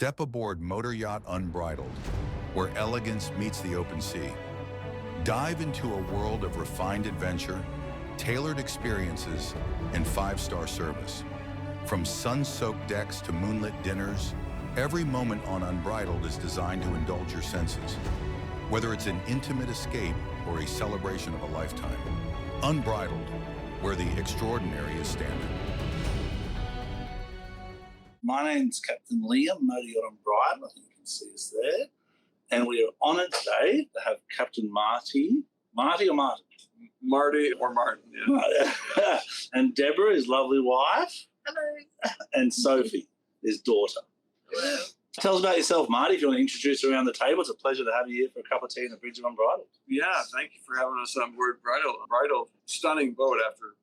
Step aboard Motor Yacht Unbridled, where elegance meets the open sea. Dive into a world of refined adventure, tailored experiences, and five-star service. From sun-soaked decks to moonlit dinners, every moment on Unbridled is designed to indulge your senses. Whether it's an intimate escape or a celebration of a lifetime. Unbridled, where the extraordinary is standard. My name's Captain Liam, Motor Yacht Unbridled. I think you can see us there. And we are honoured today to have Captain Marty. Marty or Martin? Marty or Martin, yeah. And Deborah, his lovely wife. Hello. And Sophie, his daughter. Hello. Tell us about yourself, Marty, if you want to introduce around the table. It's a pleasure to have you here for a cup of tea in the bridge of Unbridled. Yeah, thank you for having us on board Bridled. Stunning boat after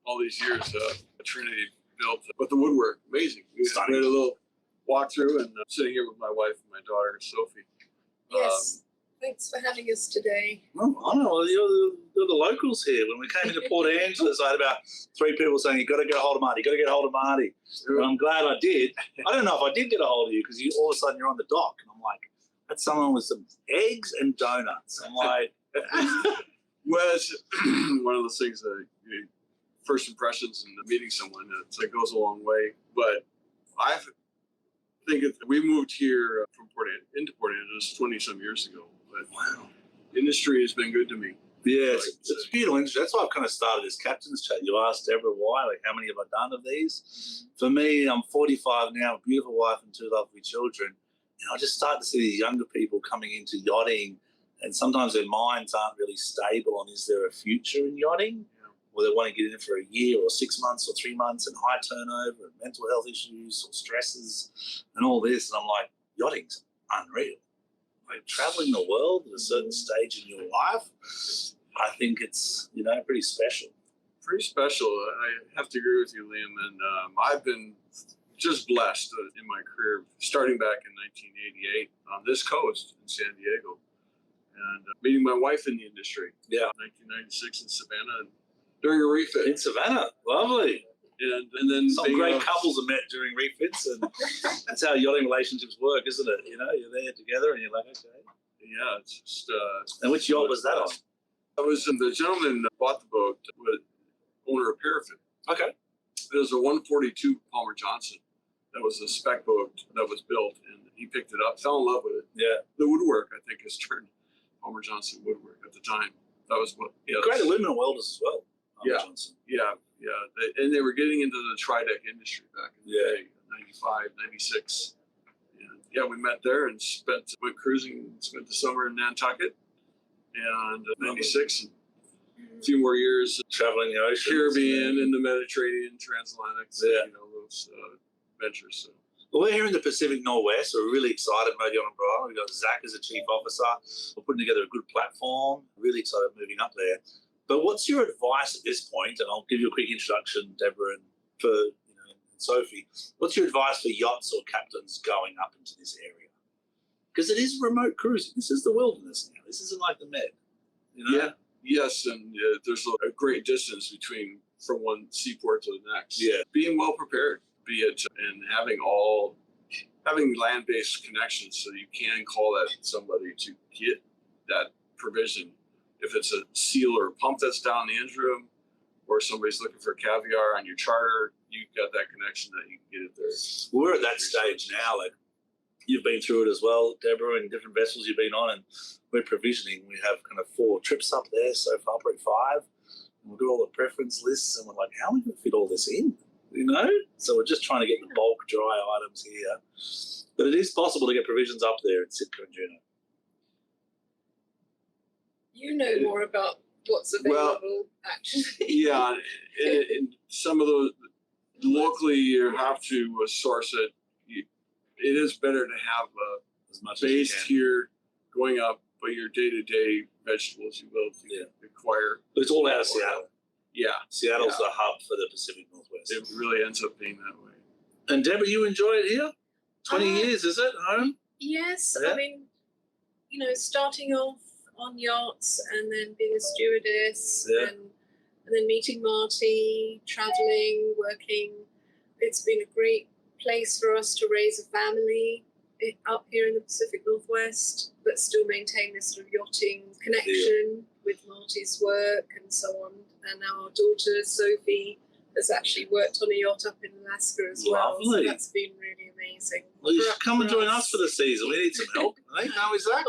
all these years. Trinity built, but the woodwork, amazing. We had a little walkthrough, and sitting here with my wife and my daughter, Sophie. Yes. Thanks for having us today. Oh, I know. Well, you're the locals here. When we came into Port Angeles, I had about 3 people saying, you've got to get a hold of Marty, you've got to get a hold of Marty. And I'm glad I did. I don't know if I did get a hold of you because all of a sudden you're on the dock. And I'm like, that's someone with some eggs and donuts. I'm like... Well, it's one of those things that first impressions and meeting someone, it goes a long way. But I think we moved here from into Port Angeles 20-some years ago. But wow, industry has been good to me. Yeah, it's beautiful industry. That's why I've kind of started this captain's chat. You asked Deborah why, like how many have I done of these? For me, I'm 45 now, a beautiful wife and 2 lovely children. And I just start to see these younger people coming into yachting, and sometimes their minds aren't really stable on is there a future in yachting? Or they want to get in for a year or 6 months or 3 months and high turnover and mental health issues or stresses and all this. And I'm like, yachting's unreal. Like traveling the world at a certain stage in your life, I think it's, pretty special. Pretty special. I have to agree with you, Liam. And I've been just blessed in my career, starting back in 1988 on this coast in San Diego and meeting my wife in the industry. Yeah. 1996 in Savannah. And during a refit. In Savannah, lovely. And then some great couples are met during refits, and that's how yachting relationships work, isn't it? You're there together, and you're like, okay. Yeah, it's just. And which yacht was that on? I was the gentleman that bought the boat, with owner of Paraffin. Okay. It was a 142 Palmer Johnson. That was a spec boat that was built, and he picked it up, fell in love with it. Yeah. The woodwork, I think, has turned Palmer Johnson woodwork at the time. That was what. Yeah. Great aluminum welders as well. Johnson. Yeah. And they were getting into the tri-deck industry back in the day, 95, 96. And yeah, we met there and went cruising, spent the summer in Nantucket, and 96, and a few more years traveling the ocean, Caribbean, and the Mediterranean, transatlantic, those ventures. So. Well, we're here in the Pacific Northwest. We're really excited, Motor Yacht Unbridled. We've got Zach as a chief officer. We're putting together a good platform. Really excited moving up there. But what's your advice at this point? And I'll give you a quick introduction, Deborah, and for and Sophie. What's your advice for yachts or captains going up into this area? Because it is remote cruising. This is the wilderness now. This isn't like the Med. Yeah. Yes, and there's a great distance from one seaport to the next. Yeah. Being well prepared, be it and having land-based connections, so you can call that somebody to get that provision. If it's a seal or a pump that's down in the engine room, or somebody's looking for caviar on your charter, you've got that connection that you can get it there. We're at that stage now. Like you've been through it as well, Deborah, and different vessels you've been on, and we're provisioning. We have kind of 4 trips up there so far, probably 5. And we've got all the preference lists, and we're like, how are we going to fit all this in? So we're just trying to get the bulk dry items here. But it is possible to get provisions up there at Sitka and Juneau. You know more about what's available, actually. Yeah, and some of those, locally you have to source it. It is better to have as much based here going up, but your day-to-day vegetables you will acquire. But it's all out of Seattle. Yeah. Seattle's the hub for the Pacific Northwest. It really ends up being that way. And Deborah, you enjoy it here? 20 years, is it, home? Yes. Yeah. I mean, starting off on yachts and then being a stewardess and then meeting Marty, traveling, working. It's been a great place for us to raise a family. up here in the Pacific Northwest, but still maintain this sort of yachting connection with Marty's work and so on. And our daughter Sophie has actually worked on a yacht up in Alaska as well. So that's been really amazing. Well, you should come and join us for the season. We need some help. I think, no, is that?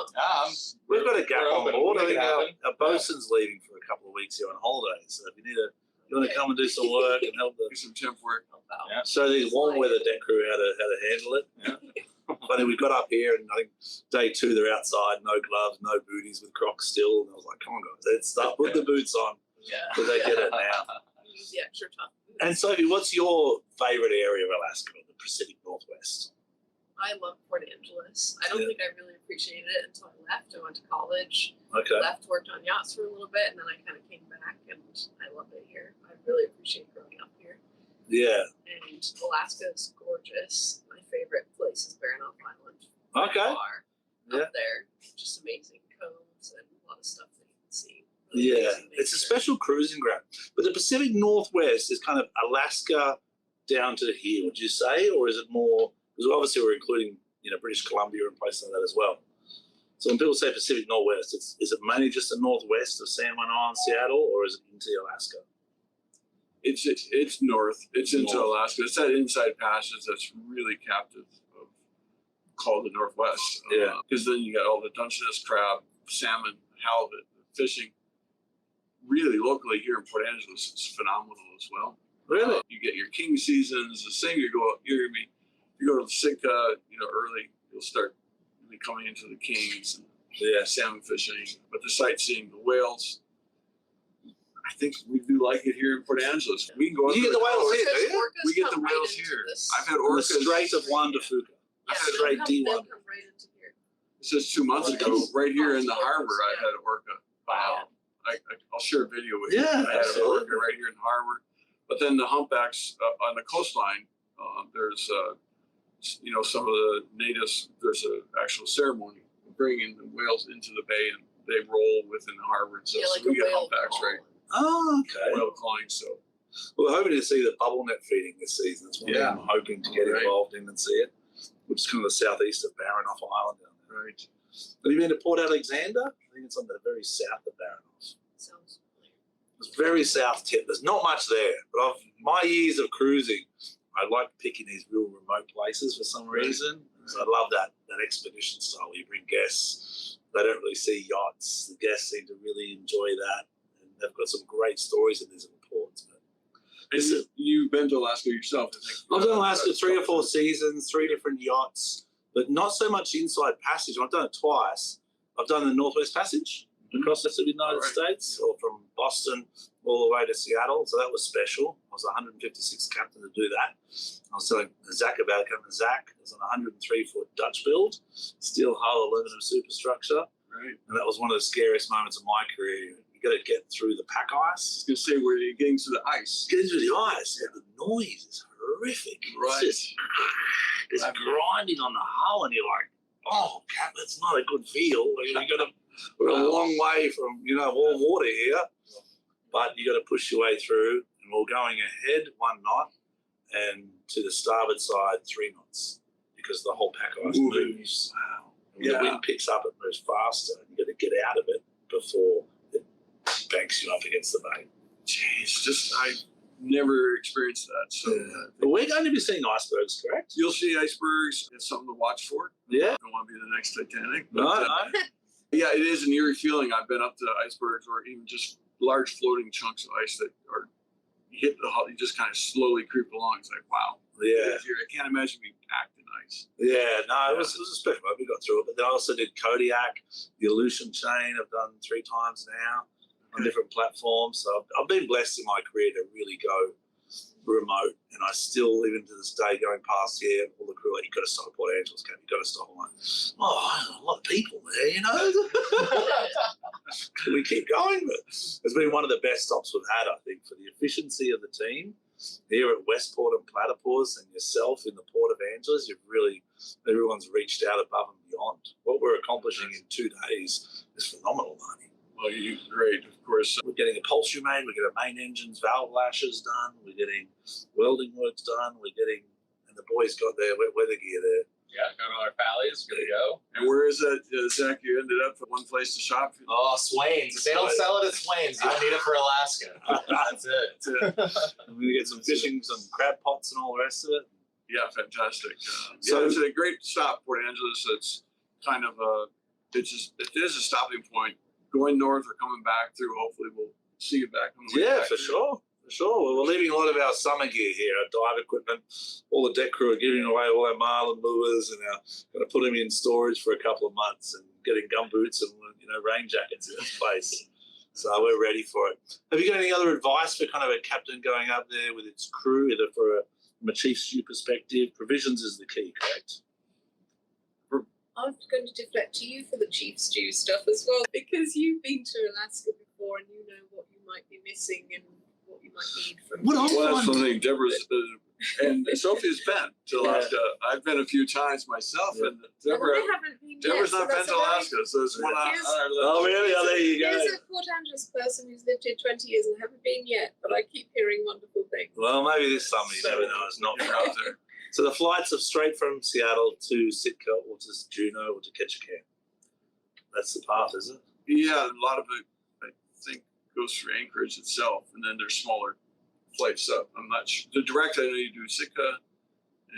We've got a gap on board. I think our bosun's leaving for a couple of weeks here on holiday. So if you want to come and do some work and help Do some temp work. show these warm weather deck crew how to handle it. Funny, we got up here and I think day 2 they're outside, no gloves, no booties with Crocs still. And I was like, come on guys, let's start, put the boots on. Because they get it now. Use the extra tough. And Sophie, what's your favourite area of Alaska, the Pacific Northwest? I love Port Angeles. I don't think I really appreciated it until I left. I went to college. Okay. Left, worked on yachts for a little bit, and then I kind of came back, and I love it here. I really appreciate growing up here. Yeah. And Alaska is gorgeous. My favorite place is Baranof Island. Okay. Up there, just amazing coves and a lot of stuff that you can see. Yeah, it's a special cruising ground. But the Pacific Northwest is kind of Alaska down to here, would you say? Or is it more, because obviously we're including, British Columbia and places like that as well. So when people say Pacific Northwest, is it mainly just the northwest of San Juan Island, Seattle, or is it into Alaska? It's north. It's into North. Alaska. It's that inside passage that's really captive of, called the Northwest. Yeah. Because then you got all the Dungeness crab, salmon, halibut, fishing. Really locally here in Port Angeles, it's phenomenal as well. Really? You get your king seasons. The same. You go to the Sitka, early. You'll start really coming into the kings and salmon fishing. But the sightseeing, the whales. I think we do like it here in Port Angeles. We can go. You get the whales here, do you? We get the whales here. I've had orcas. The Strait of Juan de Fuca. Strait D1. Right into here. This is 2 months ago, right here in the harbor. I had an orca. Wow. I'll share a video with you. Yeah, I had an orca right here in the harbor. But then the humpbacks on the coastline, there's, some of the natives, there's an actual ceremony bringing the whales into the bay and they roll within the harbor. So, Yeah, like we a get whale humpbacks, claw. right? Oh, okay. Whale clawing, so. Well, we're hoping to see the bubble net feeding this season. That's what I'm hoping to get involved in and see it, which is kind of the southeast of Baranof Island down there. Right. Have you been to Port Alexander? I think it's on the very south of Baranof. Sounds familiar. It's very south tip. There's not much there, but my years of cruising, I like picking these real remote places for some reason. So I love that expedition style where you bring guests. They don't really see yachts. The guests seem to really enjoy that. And they've got some great stories in these little ports. And you've been to Alaska yourself, I think. I've done Alaska 3 or 4 seasons, 3 different yachts, but not so much inside passage. I've done it twice. I've done the Northwest Passage across the United States, or from Boston all the way to Seattle. So that was special. I was 156th captain to do that. I was telling Zach about it. Captain Zach. It was on a 103-foot Dutch build, steel hull aluminum superstructure. Right. And that was one of the scariest moments of my career. You got to get through the pack ice. I was going to say, where you're getting to the ice. Getting through the ice, the noise is horrific. Right. It's just grinding on the hull, and you're like, oh, Cap, that's not a good feel. We're a long way from, warm water here, but you got to push your way through. And we're going ahead 1 knot, and to the starboard side 3 knots, because the whole pack ice moves. Wow. When the wind picks up, it moves faster, and you got to get out of it before it banks you up against the bay. Jeez, I never experienced that. So, but we're going to be seeing icebergs, correct? You'll see icebergs. It's something to watch for. Yeah. I don't want to be the next Titanic. No. Yeah, it is an eerie feeling. I've been up to icebergs or even just large floating chunks of ice that are, you hit the hull, you just kind of slowly creep along. It's like, wow. Yeah. I can't imagine being packed in ice. Yeah, no, it was a special moment. We got through it. But then I also did Kodiak, the Aleutian chain. I've done 3 times now on different platforms. So I've been blessed in my career to really go remote. And I still, even to this day, going past here, all the crew, like, you've got to stop at Port Angeles, Cap. You've got to stop. I'm like, a lot of people there, Can we keep going? But it's been one of the best stops we've had, I think, for the efficiency of the team. Here at Westport and Platypus and yourself in the Port of Angeles, everyone's reached out above and beyond. What we're accomplishing in 2 days is phenomenal, Marty. Well, you're great, of course. We're getting upholstery made, we're getting main engines, valve lashes done, we're getting welding works done, and the boys got their wet weather gear there Yeah, got all our pallies, good to go. And where is that, Zach? You ended up at one place to shop? Oh, Swain's. If they don't sell it at Swain's, you don't need it for Alaska. That's it. I'm going to get some fishing, some crab pots and all the rest of it. Yeah, fantastic. So- So it's a great stop, Port Angeles. It's kind of it is a stopping point. Going north or coming back through, hopefully we'll see you back on the way Yeah, back for through. sure. For sure. Well, we're leaving a lot of our summer gear here, our dive equipment. All the deck crew are giving away all our marlin lures and are going to put them in storage for a couple of months and getting gumboots and rain jackets in this place. So we're ready for it. Have you got any other advice for kind of a captain going up there with its crew, either from a chief stew perspective? Provisions is the key, correct? I'm going to deflect to you for the chief stew stuff as well, because you've been to Alaska before and you know what you might be missing and what you might need from What here. Well, that's something Deborah's and Sophie's been to Alaska. I've been a few times myself, and Deborah. I haven't been yet, Deborah's so not been that's to a very- Alaska, so it's one on Here's- our list. Oh, really? Oh, there you go. Here's a Port Angeles person who's lived here 20 years and haven't been yet, but I keep hearing wonderful things. Well, maybe this summer, you never know. It's not You're far. out there. So the flights are straight from Seattle to Sitka or to Juneau or to Ketchikan. That's the path, is it? Yeah, a lot of it, I think, goes through Anchorage itself, and then there's smaller flights up. I'm not sure. The direct, I know you do Sitka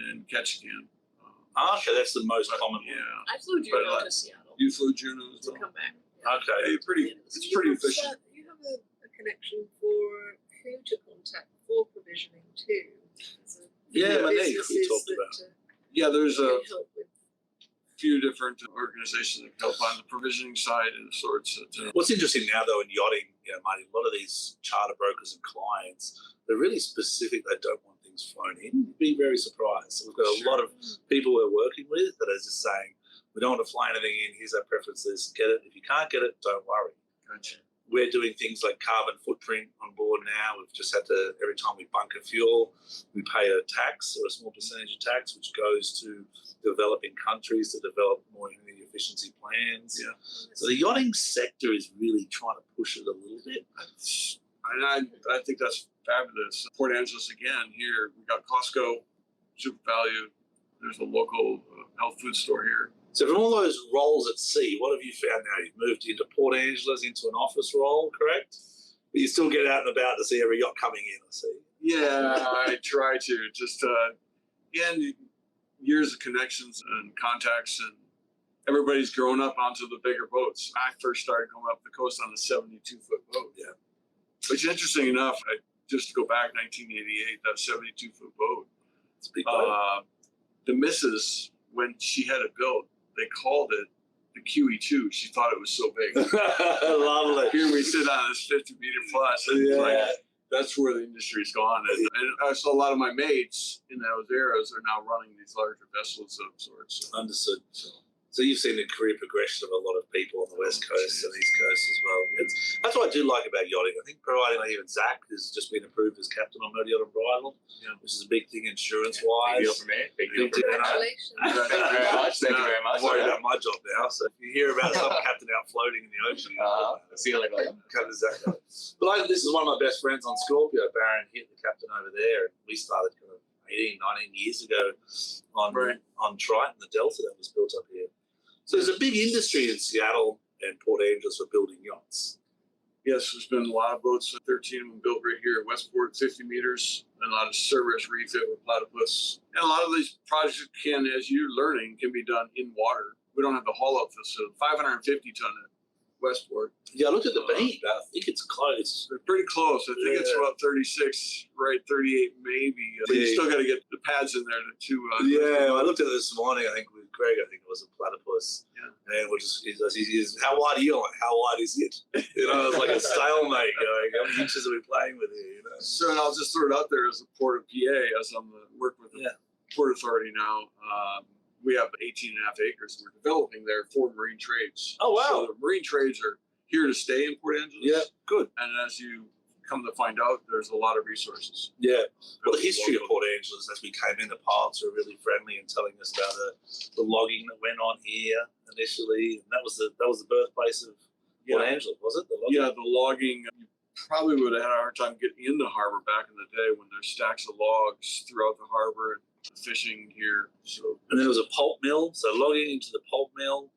and Ketchikan. Okay, that's the most common Yeah. one. I flew But, Juneau to Seattle You flew Juneau as to well? come back. Okay. Hey, it's pretty efficient. You have a connection for who to contact for provisioning too. There's a few Yeah, Monique, we businesses talked that, about. Yeah, there's a can help with. few different organizations that help on the provisioning side and sorts. What's interesting now, though, in yachting, Marty, a lot of these charter brokers and clients, they're really specific. They don't want things flown in. You'd be very surprised. So we've got a lot of people we're working with that are just saying, we don't want to fly anything in. Here's our preferences. Get it. If you can't get it, don't worry. Gotcha. We're doing things like carbon footprint on board now. We've just had to, every time we bunker fuel, we pay a tax or a small percentage of tax, which goes to developing countries to develop more energy efficiency plans. Yeah. So the yachting sector is really trying to push it a little bit. And I think that's fabulous. Port Angeles again here. We got Costco, Super Value. There's a local health food store here. So from all those roles at sea, what have you found now? You've moved into Port Angeles into an office role, correct? But you still get out and about to see every yacht coming in, I see. Yeah, I try to. Just, again, years of connections and contacts, and everybody's grown up onto the bigger boats. I first started going up the coast on a 72-foot boat. Yeah. Which, interesting enough, just to go back, 1988, that 72-foot boat. It's a big boat. The missus, when she had it built, they called it the QE2. She thought it was so big. Lovely. Here we sit on this 50-meter plus, and it's like, that's where the industry's gone. And I saw a lot of my mates in those eras are now running these larger vessels of sorts. Understood. So you've seen the career progression of a lot of people on the West Coast and East Coast as well. That's what I do like about yachting. I think providing even Zach has just been approved as captain on Motor Yacht Unbridled, which is a big thing insurance-wise. Big deal for me. Big deal for me. Congratulations. Thank you very much. Thank you very much. I'm worried about my job now. So if you hear about some captain out floating in the ocean, See you later. Captain Zach. But this is one of my best friends on Scorpio, Baron Hitt, the captain over there. And we started kind of 18, 19 years ago on Triton, the Delta that was built up here. So there's a big industry in Seattle and Port Angeles for building yachts. Yes, there's been a lot of boats, 13 of them built right here at Westport, 50 meters, and a lot of service refit with platypus. And a lot of these projects can, as you're learning, can be done in water. We don't have the haul-out facility, 550 ton at Westport. Yeah, I looked at the beam. I think it's close. They're pretty close. I think it's about 36, right, 38 maybe. But you still got to get the pads in there to I looked at it this morning, I think, with Greg. I think it was a platypus. Yeah. And we're just, he's how wide are you on? How wide is it? It's like a stalemate going. How many inches are we playing with here? So, and I'll just throw it out there as a Port of PA, as I'm working with the Port Authority now. We have 18 and a half acres. We're developing there for marine trades. Oh, wow. So the marine trades are here to stay in Port Angeles. Yeah, good. And as you come to find out, there's a lot of resources. Yeah. Well, the history of Port Angeles, as we came in, the pilots were really friendly and telling us about the logging that went on here initially. And that was the birthplace of Port Angeles, was it? The logging? Yeah, the logging. You probably would have had a hard time getting in the harbor back in the day when there's stacks of logs throughout the harbor. fishing here. So And then there was a pulp mill, so logging into the pulp mill.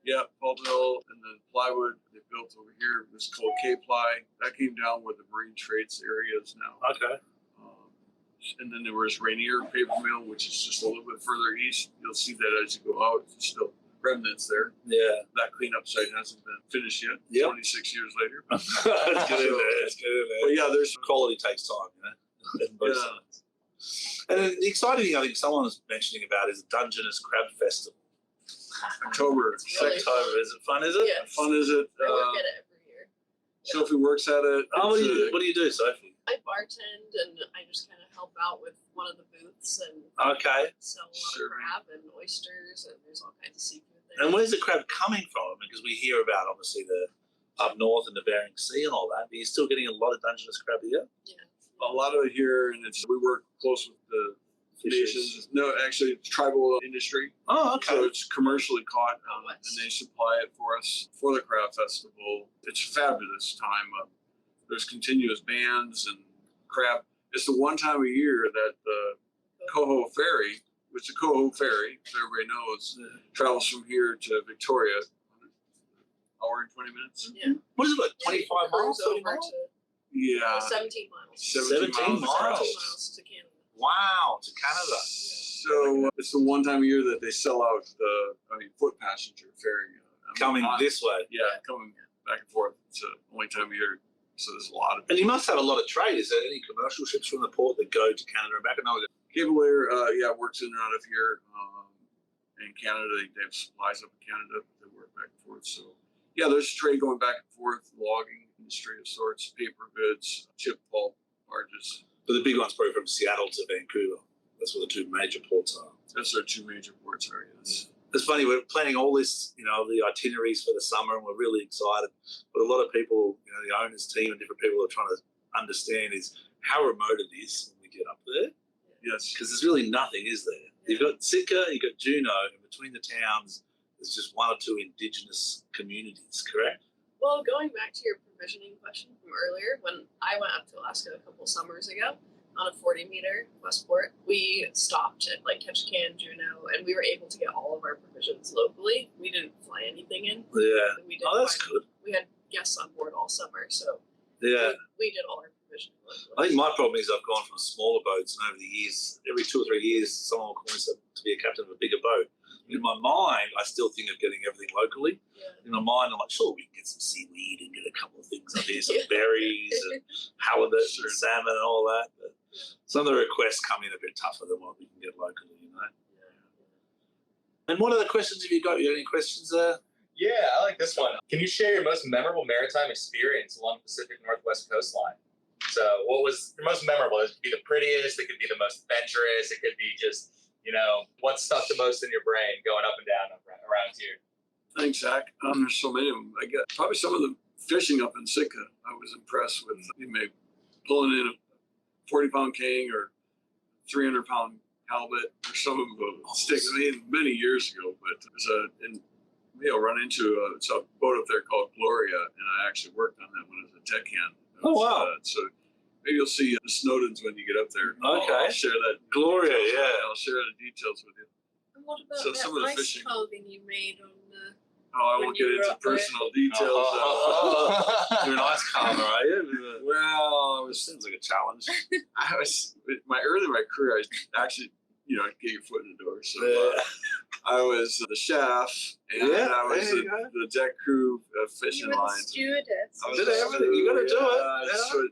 yeah, pulp mill, and then plywood they built over here was called K-ply. That came down where the marine trades area is now. Okay. And then there was Rainier Paper Mill, which is just a little bit further east. You'll see that as you go out. There's still remnants there. Yeah. That cleanup site hasn't been finished yet. Yep. 26 years later. Let's get in there. Let's get in there. But yeah, there's Quality takes time, you know. On both sides. And then the exciting thing I think someone was mentioning about is the Dungeness Crab Festival. October. It's really October. Is it fun? Is it? Yes. Fun is it? I work at it every year. Sophie works at it. Oh, what It's, do you do, Sophie? I bartend and I just kind of help out with one of the booths and Okay. sell a lot Sure. of crab and oysters, and there's all kinds of seafood there. And where's the crab coming from? Because we hear about obviously the up north and the Bering Sea and all that. But you're still getting a lot of Dungeness crab here. Yeah. a lot of it here, and we work close with the nations. No, actually, it's tribal industry. Oh, okay. So it's commercially caught, West. and they supply it for us for the crab festival. It's a fabulous time. There's continuous bands and crab. It's the one time a year that the Coho Ferry, which the Coho Ferry, if everybody knows, travels from here to Victoria, an hour and 20 minutes. Yeah. What is it, like 25 miles? Cruise 30 over miles? to Yeah. 17 miles. 17 miles. miles. 17 miles to Canada. Wow, to Canada. So it's the one time a year that they sell out the foot passenger ferry. Coming this way. Yeah, coming back and forth. It's the only time of year. So there's a lot of And you must have a lot of trade. Is there any commercial ships from the port that go to Canada and back? I know that. Cable Air, works in and out of here. In Canada, they have supplies up in Canada. They work back and forth. So, yeah, there's trade going back and forth. Logging industry of sorts, paper goods, chip pulp, barges. But the big one's probably from Seattle to Vancouver. That's where the two major ports are. That's our two major ports are. Yes. It's funny, we're planning all this, the itineraries for the summer, and we're really excited. But a lot of people, the owners team and different people are trying to understand is how remote it is when we get up there. Yes. Because there's really nothing, is there? You've got Sitka, you've got Juneau, and between the towns, there's just one or two indigenous communities, correct? Well, going back to your provisioning question from earlier, when I went up to Alaska a couple summers ago on a 40-meter Westport, we stopped at Ketchikan, Juneau, and we were able to get all of our provisions locally. We didn't fly anything in. Yeah. We did Oh, that's good. We had guests on board all summer, so Yeah. we did all our provisioning locally. I think my problem is I've gone from smaller boats, and over the years, every 2 or 3 years, someone will call me to be a captain of a bigger boat. In my mind, I still think of getting everything locally. Yeah. In my mind, I'm like, sure, we can get some seaweed and get a couple of things up here, some berries and halibut and salmon and all that. But some of the requests come in a bit tougher than what we can get locally, And what other questions have you got? You got any questions there? Yeah, I like this one. Can you share your most memorable maritime experience along the Pacific Northwest coastline? So what was your most memorable? It could be the prettiest, it could be the most adventurous, it could be just, what stuck the most in your brain going up and down around here? Thanks, Zach. There's so many of them. I get probably some of the fishing up in Sitka. I was impressed with pulling in a 40-pound king or 300-pound halibut or some of them stick. Many years ago, but there's run into it's a boat up there called Gloria, and I actually worked on that one as a deckhand. Oh, wow. So maybe you'll see the Snowdens when you get up there. Okay. I'll share that. Gloria, yeah. I'll share the details with you. And what about So some of that the ice fishing- carving you made on the... Oh, I When won't you get were into up there. personal details. You're an ice carver, are you? Well, Sounds like a challenge. I was early in my career. I actually, get your foot in the door. So I was the chef, and I was the deck crew fishing You were the lines. stewardess. Did everything. You gotta do it. Yeah. So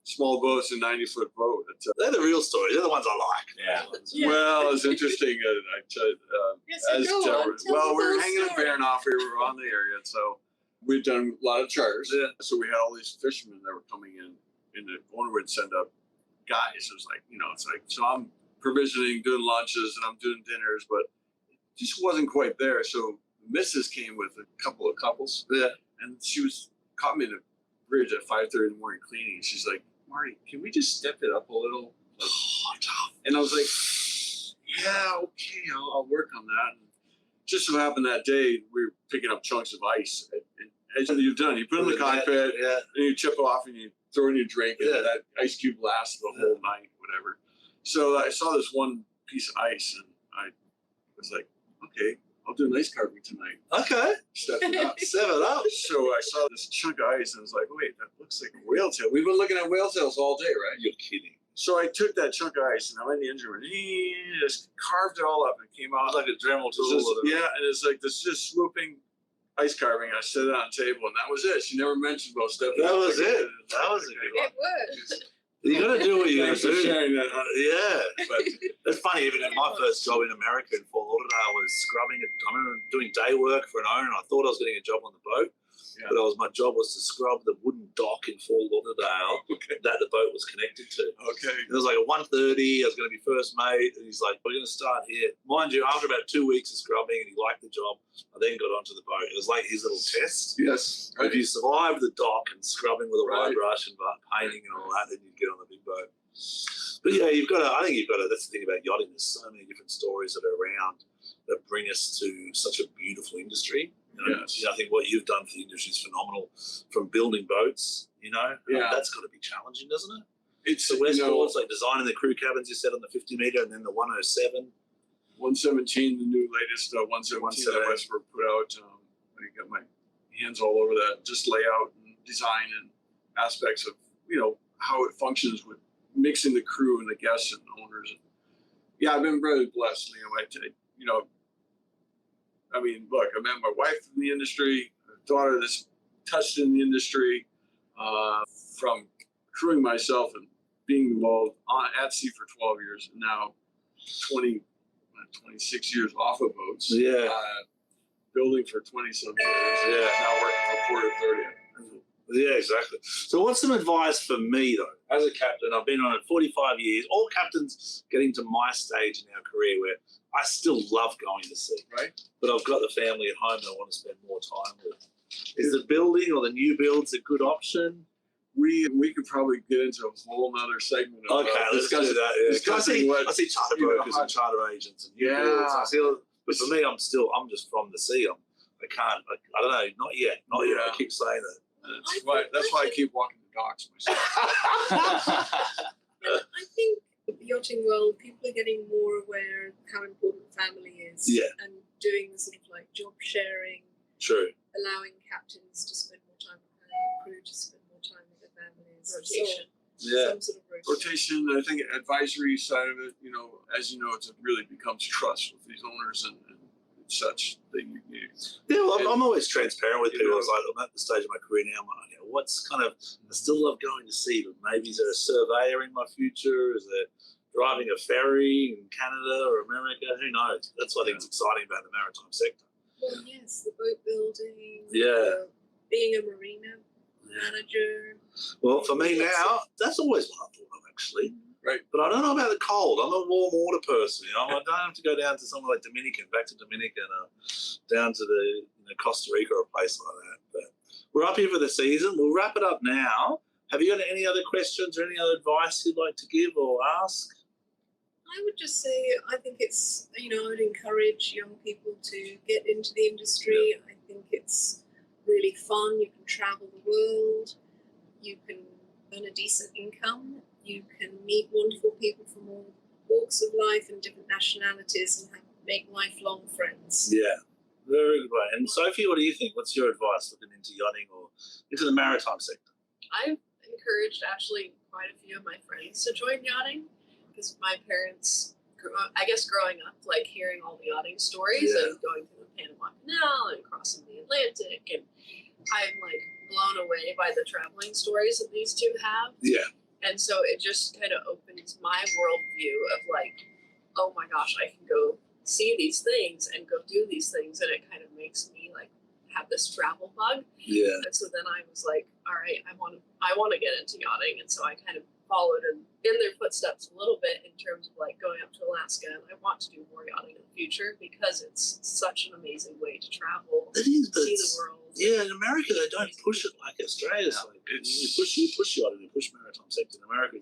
small boats, a 90-foot boat. They're the real stories. They're the ones I like. Yeah. Well, it's interesting. Yes, As go Deborah, on. Tell well, us we were those hanging in stories. Baranoff. We were on the area, so we'd done a lot of charters. Yeah. So we had all these fishermen that were coming in, and the owner would send up guys. It was like, so I'm provisioning, doing lunches, and I'm doing dinners, but it just wasn't quite there. So Mrs. came with a couple of couples, and she caught me in the bridge at 5:30 in the morning cleaning. And she's like, Marty, can we just step it up a little? And I was like, yeah, okay, I'll work on that. And just so happened that day we were picking up chunks of ice. And as you've done, you put it in the cockpit, and you chip off, and you throw in your drink, and that ice cube lasts the whole night, whatever. So I saw this one piece of ice, and I was like, okay, I'll do an ice carving tonight. Okay. Step it up. Step it up. So I saw this chunk of ice and I was like, wait, that looks like a whale tail. We've been looking at whale tails all day, right? You're kidding. So I took that chunk of ice and I went in the engine room and just carved it all up and came out. Like a Dremel tool. Yeah, and it's like this just swooping ice carving. I set it on the table and that was it. She never mentioned about stepping. That was it. That was a good one. It worked. You got to do what you got Thanks to for do. sharing that, honey. Yeah. But It's funny, even in my first job in America in Fort Lauderdale, I was scrubbing. I remember doing day work for an owner, and I thought I was getting a job on the boat. Yeah. But my job was to scrub the wooden dock in Fort Lauderdale that the boat was connected to. okay. It was like at 1:30, I was going to be first mate, and he's like, we're going to start here. Mind you, after about 2 weeks of scrubbing, and he liked the job, I then got onto the boat. It was like his little test. Yes. If you survive the dock and scrubbing with a wide Right. brush and painting and all that, then you get on the big boat. But yeah, I think that's the thing about yachting. There's so many different stories that are around that bring us to such a beautiful industry. Yes. I think what you've done for the industry is phenomenal, from building boats, Yeah. that's got to be challenging, doesn't it? It's So West Coast, like designing the crew cabins you said on the 50 meter, and then the 107. 117, the new latest 117 that Westbrook put out. I got my hands all over that, just layout and design and aspects of how it functions with mixing the crew and the guests and owners. And yeah, I've been really blessed. I mean, look, I met my wife in the industry, a daughter that's touched in the industry, from crewing myself and being involved at sea for 12 years, and now 26 years off of boats. Yeah. Building for 20-some years. Yeah. Now working for Port of 30. Yeah, exactly. So what's some advice for me, though? As a captain, I've been on it 45 years. All captains getting to my stage in our career where I still love going to sea. Right. But I've got the family at home that I want to spend more time with. Is the building or the new builds a good option? We could probably get into a whole nother segment of Okay, let's do that. Yeah. discussing what I see charter brokers and charter agents and new Yeah. builds. But for me, I'm just from the sea. I don't know, not yet. Yeah. I keep saying that. That's why I keep walking the docks myself. I think the yachting world, people are getting more aware of how important family is. Yeah. And doing the sort of like job sharing, True. allowing captains to spend more time with home, crew to spend more time with their families. Rotation. Yeah. Some sort of rotation. Rotation, I think advisory side of it, as you know, it really becomes trust with these owners and such. Yeah, well, I'm always transparent with people. It's like, I'm at the stage of my career now. I'm like, what's kind of, I still love going to sea, but maybe is there a surveyor in my future? Is there driving a ferry in Canada or America? Who knows? That's what I think is exciting about the maritime sector. Well, yes, the boat building. Yeah. Being a marina manager. Well, for me now, that's always what I thought of, actually. Right. But I don't know about the cold. I'm a warm water person. I don't have to go down to somewhere like back to Dominican, down to the Costa Rica or a place like that. But we're up here for the season. We'll wrap it up now. Have you got any other questions or any other advice you'd like to give or ask? I would just say, I think it's, I would encourage young people to get into the industry. I think it's really fun. You can travel the world. You can earn a decent income. You can meet wonderful people from all walks of life and different nationalities and make lifelong friends. Yeah, very good way. And Sophie, what do you think? What's your advice looking into yachting or into the maritime sector? I've encouraged actually quite a few of my friends to join yachting because my parents, I guess growing up, like hearing all the yachting stories and going through the Panama Canal and crossing the Atlantic, and I'm like blown away by the traveling stories that these two have. Yeah. And so it just kind of opens my worldview of like, oh my gosh, I can go see these things and go do these things. And it kind of makes me like have this travel bug. Yeah. And so then I was like, all right, I want to get into yachting. And so I kind of followed in their footsteps a little bit in terms of like going up to Alaska. And I want to do more yachting in the future because it's such an amazing way to travel, It is, but see the world. Yeah, in America they don't push it like Australia. No, Like, you push yachting, you push maritime sector in America.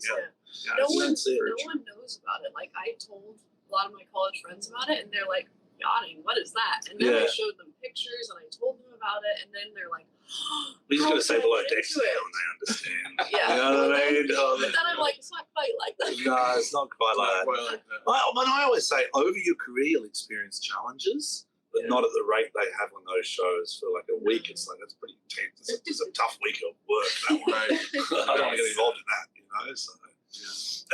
No one knows about it. Like I told a lot of my college friends about it, and they're like, "Yachting, what is that?" And then I showed them pictures, and I told them about it, and then they're like, We just got to say below Into decks now, it. and they understand. Yeah. You know what I mean? But then I'm like, it's not quite like that. No, it's not quite like Not that. quite like that. I always say, over your career, you'll experience challenges, but not at the rate they have on those shows. For like a week, it's like that's pretty intense. It's a tough week of work. That one. Right. I don't want to get involved in that, you know. So.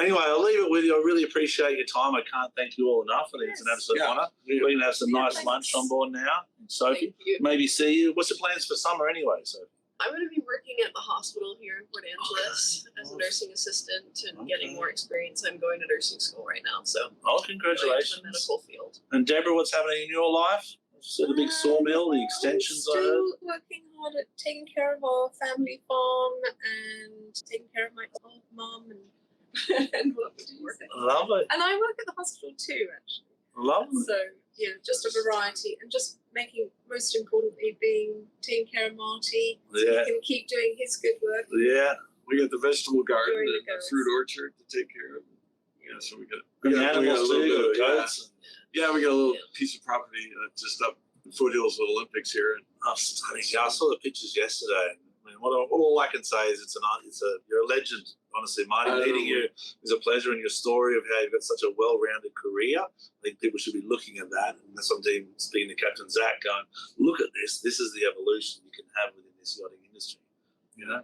Anyway, I'll leave it with you. I really appreciate your time. I can't thank you all enough. I think it's an absolute Yeah. honour. We're going to have some nice thanks. lunch on board now. Sophie, Thank you. maybe see you. What's your plans for summer anyway, Sophie? I'm going to be working at the hospital here in Port Angeles as a nursing assistant and getting more experience. I'm going to nursing school right now, so Oh, going into congratulations. the medical field. And Deborah, what's happening in your life? So the big sawmill, the extensions I I'm heard. still working hard at taking care of our family farm and taking care of my old mum and what we do. Lovely. And I work at the hospital too, actually. Lovely. So yeah, just a variety and just making, most importantly, taking care of Marty so Yeah. he can keep doing his good work. Yeah. We got the vegetable garden There you and go. the fruit orchard to take care of. Yeah, so we got And the we got a animals little too, bit of, goats. yeah, we got a little Yeah. piece of property just up the foothills of the Olympics here. And Oh, stunning. Yeah, I saw the pictures yesterday. I mean, all I can say is you're a legend, honestly. Marty, meeting you is a pleasure, and your story of how you've got such a well-rounded career. I think people should be looking at that. And that's something, speaking to Captain Zach, going, look at this. This is the evolution you can have within this yachting industry, you know?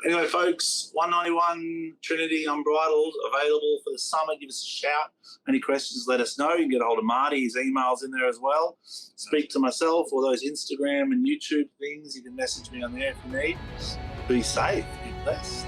Anyway, folks, 191 Trinity Unbridled, available for the summer. Give us a shout. Any questions, let us know. You can get a hold of Marty. His email's in there as well. Speak to myself or those Instagram and YouTube things. You can message me on there if you need. Be safe. Be blessed.